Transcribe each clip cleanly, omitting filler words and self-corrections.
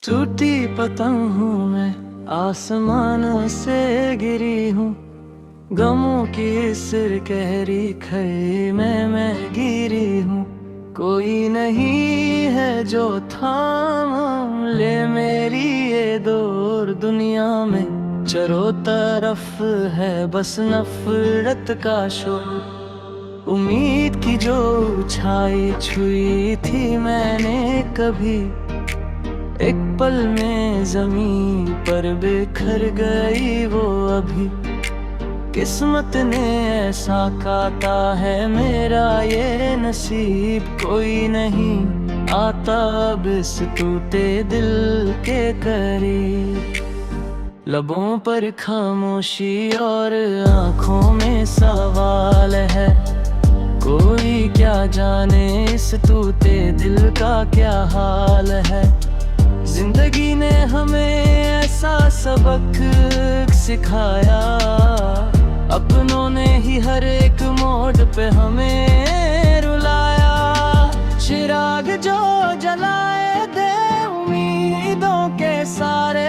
टूटी पतंग हूँ मैं, आसमानों से गिरी हूँ। गमों की सिर कहरी खई मैं गिरी हूँ। कोई नहीं है जो थाम ले मेरी ये दौर दुनिया में। चारों तरफ है बस नफरत का शोर। उम्मीद की जो छाई छुई थी मैंने कभी, एक पल में जमीन पर बिखर गई वो अभी। किस्मत ने ऐसा काटा है मेरा ये नसीब, कोई नहीं आता अब इस टूटे दिल के करीब। लबों पर खामोशी और आंखों में सवाल है, कोई क्या जाने इस टूटे दिल का क्या हाल है। जिंदगी ने हमें ऐसा सबक सिखाया, अपनों ने ही हर एक मोड़ पे हमें रुलाया। चिराग जो जलाए दे उम्मीदों के सारे,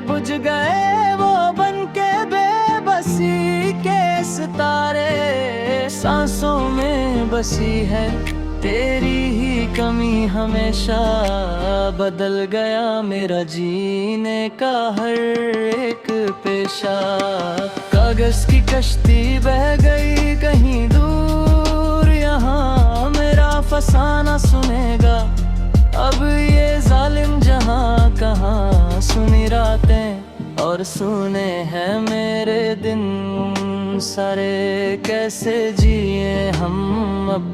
बुझ गए वो बन के बेबसी के सितारे। सांसों में बसी है तेरी ही कमी हमेशा, बदल गया मेरा जीने का हर एक पेशा। कागज की कश्ती बह गई कहीं दूर, यहाँ मेरा फसाना सुनेगा अब ये जालिम जहाँ। कहाँ सुनी रातें और सुने हैं मेरे दिन सारे, कैसे जिए हम अब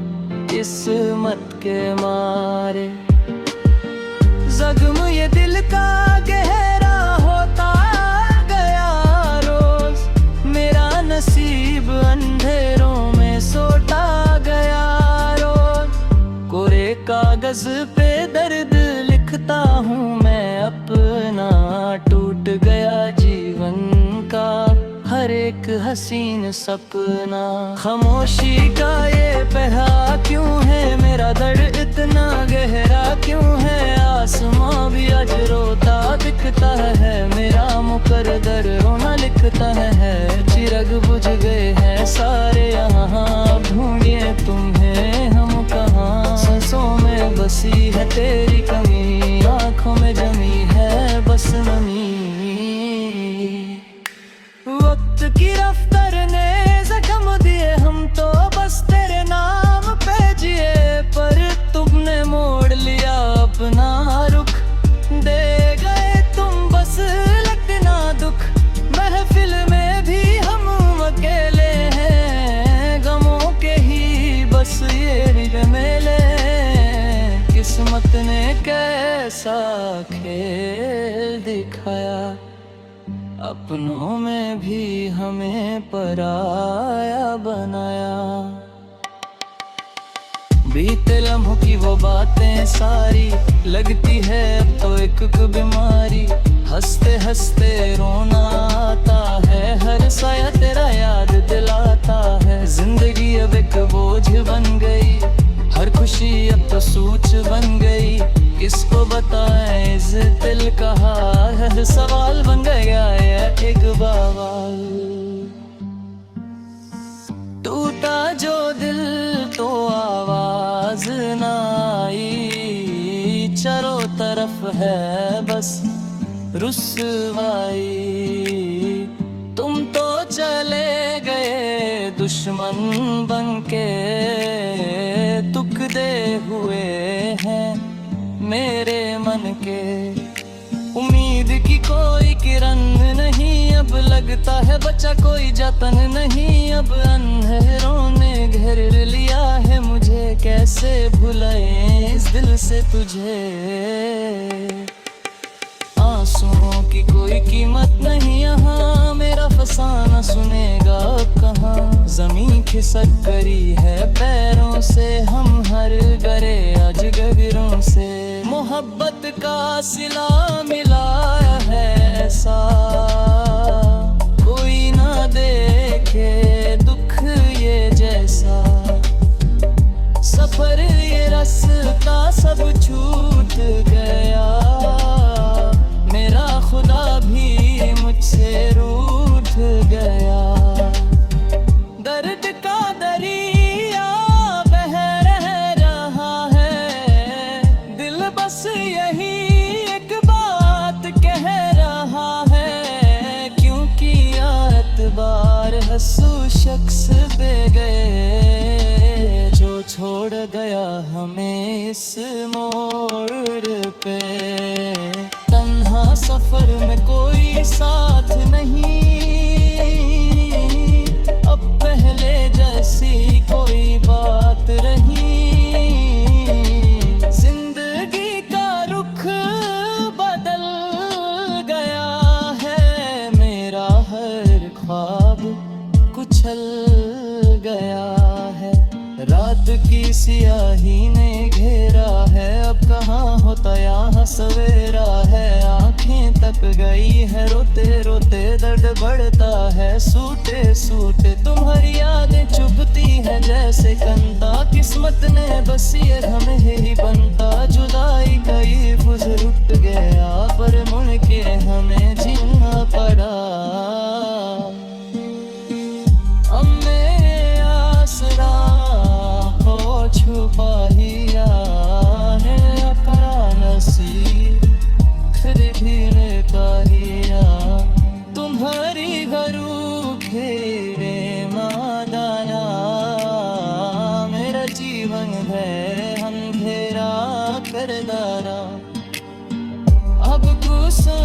किस्मत के मारे। जख्म ये दिल का गहरा होता गया रोज, मेरा नसीब अंधेरों में सोता गया रोज। कोरे कागज पे दर्द लिखता हूँ मैं अपना, टूट गया जीवन का हर एक हसीन सपना। खामोशी का ये पहरा क्यों है, मेरा दर्द इतना गहरा क्यों है। आसमां भी आज रोता दिखता है, मेरा मुकद्दर रोना लिखता है। चिराग बुझ गए हैं सारे यहाँ, ढूंढिए तुम्हें हम कहाँ। सांसों में बसी है तेरी कमी, आंखों में जमी है बस नमी। वक्त की रफ्तार ने जख्म दिए हम तो बस तेरे नाम पे जिए, पर तुमने मोड़ लिया अपना रुख। दे गए तुम बस लगना दुख, महफिल में भी हम अकेले हैं। गमों के ही बस ये मेले, किस्मत ने कैसा खेल दिखाया। अपनों में भी हमें पराया बनाया। बीते लम्हों की वो बातें सारी लगती है अब तो एक बीमारी। हंसते हंसते रोना आता है, हर साया तेरा याद दिलाता है। जिंदगी अब एक बोझ बन गई, हर खुशी अब तो सूच बन गई। किसको बताएं इस दिल का हाल, सवाल बन गया है एक बवाल। टूटा जो दिल तो आवाज ना आई, चारों तरफ है बस रुसवाई। तुम तो चले गए दुश्मन बन के, दुख दे हुए हैं मेरे मन के। उम्मीद की कोई किरण नहीं, अब लगता है बचा कोई जतन नहीं। अब अंधेरों ने घेर लिया है मुझे, कैसे भुलाएं इस दिल से तुझे। आंसुओं की कोई कीमत नहीं यहाँ, मेरा फसाना सुनेगा कहाँ। जमीन खिसक करी है पैरों से, हम हर गरे आज गगरों से। मोहब्बत का सिला मिला है ऐसा, कोई ना देखे दुख ये जैसा। सफर ये रास्ता सब छूट गया, बस उस शख्स पे गए जो छोड़ गया हमें इस मोड़ पे। तन्हा सफर में कोई साथ नहीं, अब पहले जैसी कोई बात रही। जिंदगी का रुख बदल गया है, मेरा हर ख्वाब कुचल गया है। रात की सियाही ने घेरा है, अब कहाँ होता यहाँ सवेरा है। आंखें तक गई है रोते रोते, दर्द बढ़ता है सूते सूते। तुम्हारी यादें चुभती है जैसे कंधा, किस्मत ने बस ये हमें ही बनता। जुदाई का ये फुज रुक गया, पर मुड़ के हमें जीना पड़ा। हमें आसरा हो छुपा हिया है, अपना नसीब फिर भी ने कहिया। तुम्हारी घरू घेरे मादाना, मेरा जीवन है अंधेरा कर दारा। अब गुस्से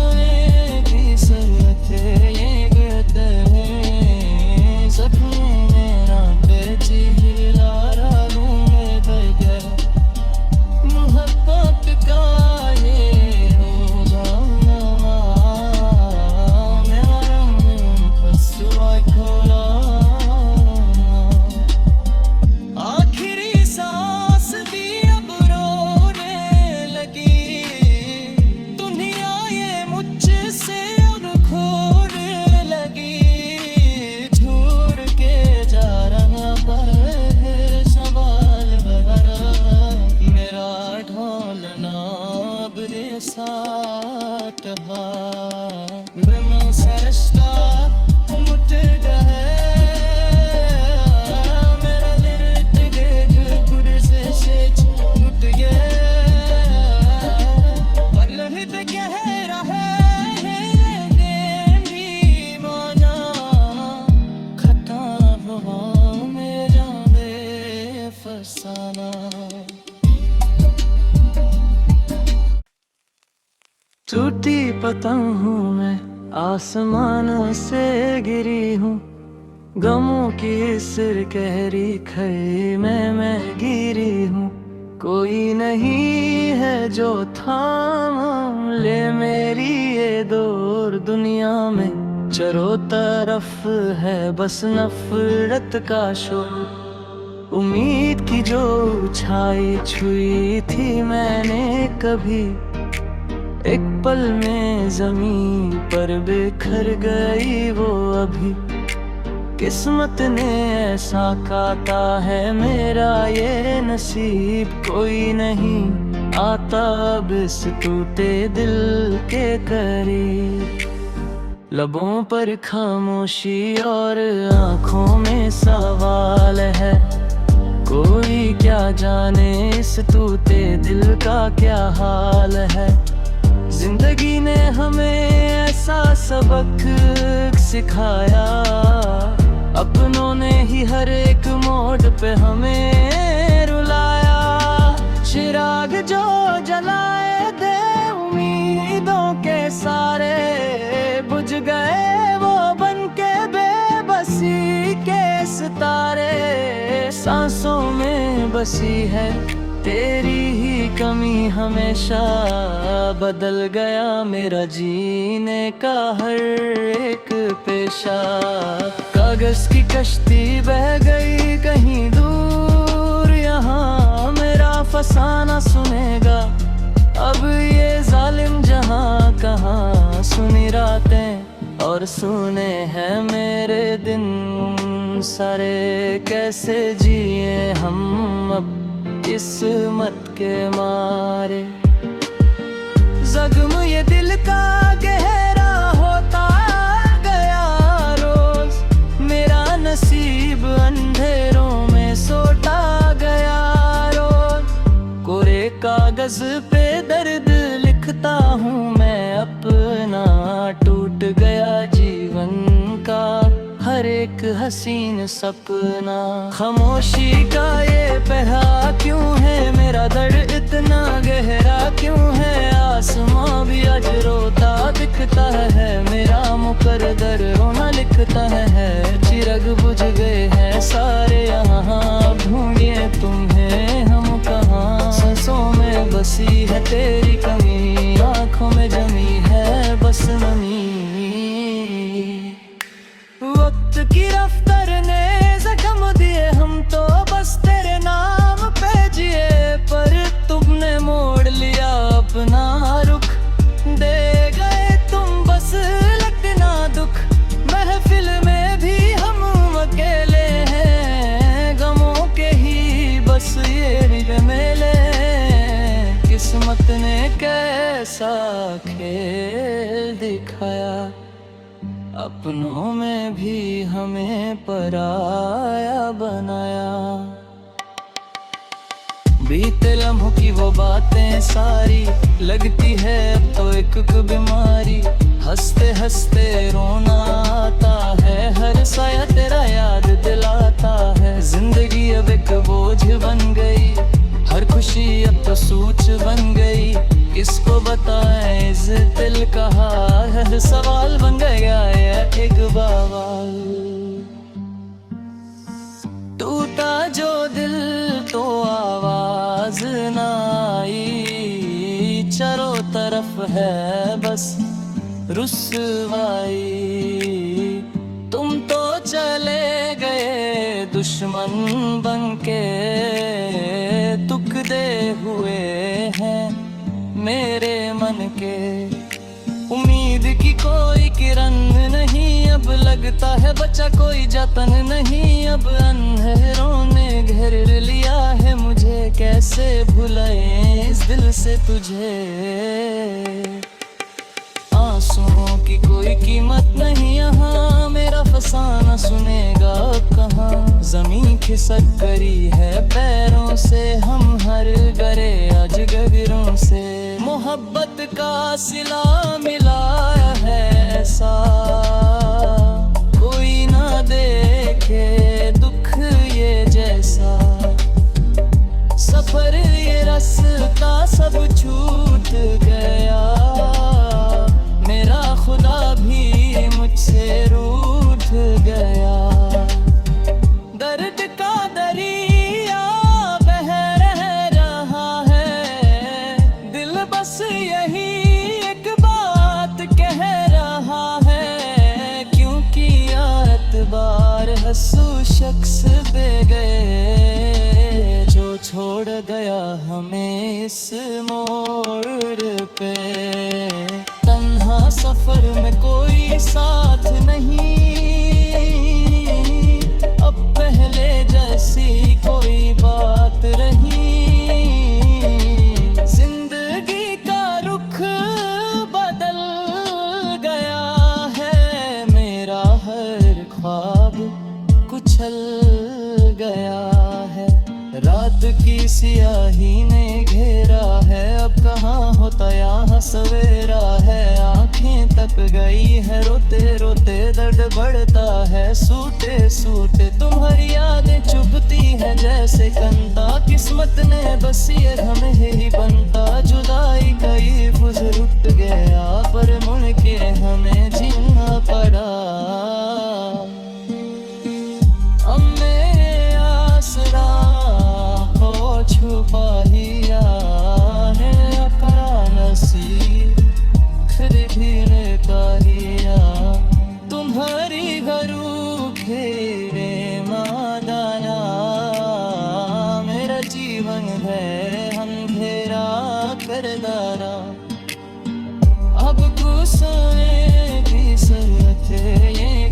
की सरते ये गिरते हैं, सपने में ना बेची हिला रागों में गया। मोहब्बत का ये रोजाना मेरा रंग फंसा खोला। आखिरी सांस भी अब रोने लगी, दुनिया ये मुझसे अब खोने लगी। छोड़ के जा रहा पर है सवाल भरा, मेरा ढोलना अब रे साथ सरस्ता मुट गए। मेरा लिट गए गुरसे से मुट गए, पर लहत कह रहा है भी माना। खता हुआ मेरा बेफसाना। टूटी पतंग हूँ मैं, आसमान से गिरी हूँ। गमों की सिर कहरी खई मैं गिरी हूँ। कोई नहीं है जो थाम ले मेरी ये दौर दुनिया में। चारों तरफ है बस नफरत का शोर। उम्मीद की जो छाई छुई थी मैंने कभी, एक पल में जमीन पर बिखर गई वो अभी। किस्मत ने ऐसा काटा है मेरा ये नसीब, कोई नहीं आता अब इस टूटे दिल के करीब। लबों पर खामोशी और आंखों में सवाल है, कोई क्या जाने इस टूटे दिल का क्या हाल है। जिंदगी ने हमें ऐसा सबक सिखाया, अपनों ने ही हर एक मोड़ पे हमें रुलाया। चिराग जो जलाए थे उम्मीदों के सारे, बुझ गए वो बन के बेबसी के सितारे। सांसों में बसी है तेरी ही कमी हमेशा, बदल गया मेरा जीने का हर एक पेशा। कागज की कश्ती बह गई कहीं दूर, यहाँ मेरा फसाना सुनेगा अब ये जालिम जहाँ। कहाँ सुनी रातें और सुने हैं मेरे दिन सारे, कैसे जिए हम अब किस्मत के मारे। जख्म ये दिल का गहरा होता गया रोज, मेरा नसीब अंधेरों में सोता गया रोज। कोरे कागज पे दर्द लिखता हूँ मैं अपना, टूट गया जीवन का हर एक हसीन सपना। खामोशी का ये पहरा क्यों है, मेरा दर्द इतना गहरा क्यों है। आसमां भी आज रोता दिखता है, मेरा मुकद्दर रोना लिखता है। चिराग बुझ गए हैं सारे यहाँ, ढूंढिए तुम्हें हम कहाँ। सांसों में बसी है तेरी कमी, आँखों में जमी है बस नमी। वक्त की रफ्तार ने जख्म दिए, हम तो बस तेरे नाम पे जिए। पर तुमने मोड़ लिया अपना रुख, दे गए तुम बस लगना दुख। महफिल में भी हम अकेले हैं, गमों के ही बस ये मेले। किस्मत ने कैसा खेल दिखाया, अपनों में भी हमें पराया बनाया। बीते लम्हों की वो बातें सारी लगती है अब तो एक बीमारी। हंसते हंसते रोना आता है, हर साया तेरा याद दिलाता है। जिंदगी अब एक बोझ बन गई, हर खुशी अब तो सूच बन गई। किसको बताएं इस दिल का हाल, हर सवाल बन गया है एक बवाल। टूटा जो दिल तो आवाज ना आई, चारों तरफ है बस रुसवाई। तुम तो चले गए दुश्मन बनके, टुकड़े हुए हैं मेरे मन के। उम्मीद की कोई किरण नहीं, अब लगता है बचा कोई जतन नहीं। अब अंधेरों ने घेर लिया है मुझे, कैसे भुलाएं इस दिल से तुझे। आंसुओं की कोई कीमत नहीं यहाँ, मेरा फसाना सुनेगा कहाँ। जमीन खिसक करी है पैरों से, हम हर गरे आज गगरों से। मोहब्बत का सिला मिला है ऐसा, कोई ना देखे दुख ये जैसा। सफर ये रास्ता सब छूट गया, मेरा खुदा भी मुझसे रूठ गया। दर्द का दरिया बह रहा है, दिल बस यही एक बात कह रहा है। क्योंकि एतबार हंसू शख्स दे गए, जो छोड़ गया हमें इस मोड़ पे। तन्हा सफर में कोई साथ नहीं, अब पहले जैसी कोई बात रही। जिंदगी का रुख बदल गया है, मेरा हर ख्वाब कुचल गया है। रात की सियाही ने घेरा है, अब कहाँ होता यहाँ सवेरा है। आंखें तक गई है रोते रोते, दर्द बढ़ता है सूते सूते। तुम्हारी यादें चुभती है जैसे कंता, किस्मत ने बस ये हमें ही बनता। जुदाई का ये फुज रुक गया, पर मुड़ के हमें जीना पड़ा। हमें आसरा हो छुपा हिया है, अकरा नसीब फिर भी ने कहिया। तुम्हारी घरू घेरे मादाना, मेरा जीवन है अंधेरा करदारा। अब गुस्से भी सर थे ये